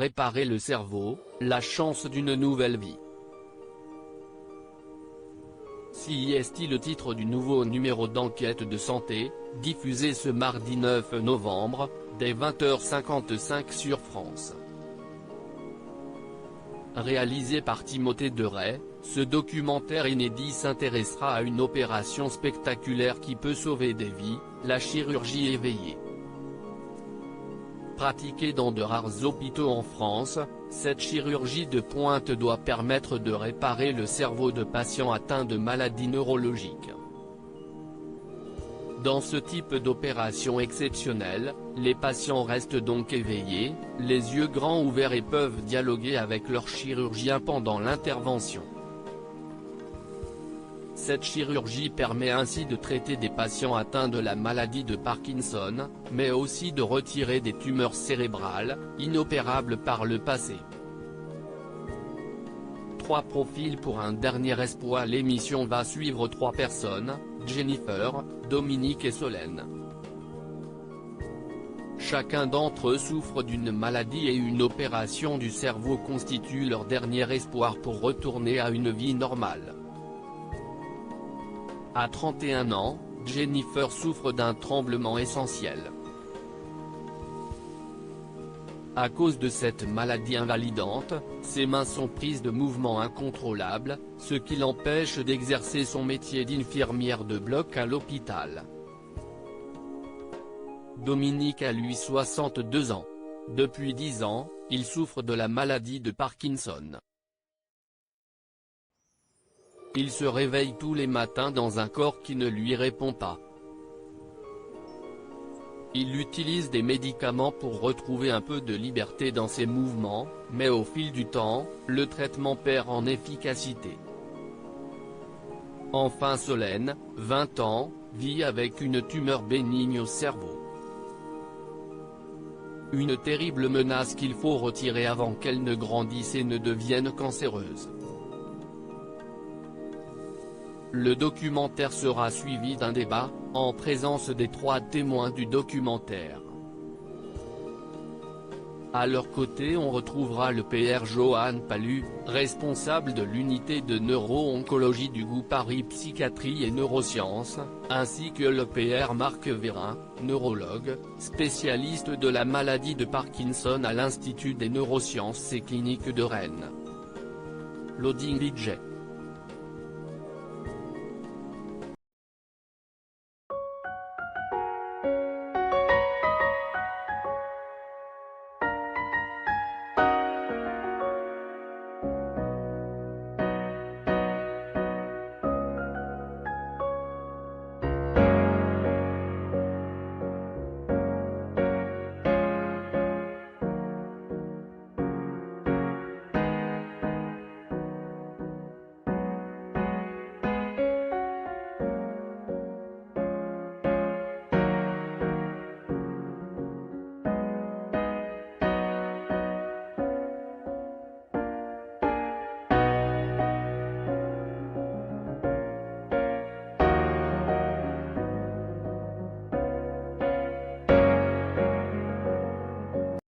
réparer le cerveau, la chance d'une nouvelle vie. CIST, le titre du nouveau numéro d'enquête de santé, diffusé ce mardi 9 novembre, dès 20h55 sur France. Réalisé par Timothée Deray, ce documentaire inédit s'intéressera à une opération spectaculaire qui peut sauver des vies, la chirurgie éveillée. Pratiquée dans de rares hôpitaux en France, cette chirurgie de pointe doit permettre de réparer le cerveau de patients atteints de maladies neurologiques. Dans ce type d'opération exceptionnelle, les patients restent donc éveillés, les yeux grands ouverts et peuvent dialoguer avec leur chirurgien pendant l'intervention. Cette chirurgie permet ainsi de traiter des patients atteints de la maladie de Parkinson, mais aussi de retirer des tumeurs cérébrales, inopérables par le passé. 3 profils pour un dernier espoir. L'émission va suivre 3 personnes, Jennifer, Dominique et Solène. Chacun d'entre eux souffre d'une maladie et une opération du cerveau constitue leur dernier espoir pour retourner à une vie normale. À 31 ans, Jennifer souffre d'un tremblement essentiel. À cause de cette maladie invalidante, ses mains sont prises de mouvements incontrôlables, ce qui l'empêche d'exercer son métier d'infirmière de bloc à l'hôpital. Dominique a lui 62 ans. Depuis 10 ans, il souffre de la maladie de Parkinson. Il se réveille tous les matins dans un corps qui ne lui répond pas. Il utilise des médicaments pour retrouver un peu de liberté dans ses mouvements, mais au fil du temps, le traitement perd en efficacité. Enfin Solène, 20 ans, vit avec une tumeur bénigne au cerveau. Une terrible menace qu'il faut retirer avant qu'elle ne grandisse et ne devienne cancéreuse. Le documentaire sera suivi d'un débat, en présence des 3 témoins du documentaire. À leur côté on retrouvera le PR Johan Palu, responsable de l'unité de neuro-oncologie du GOU Paris Psychiatrie et Neurosciences, ainsi que le PR Marc Vérin, neurologue, spécialiste de la maladie de Parkinson à l'Institut des neurosciences et cliniques de Rennes. Loading DJ.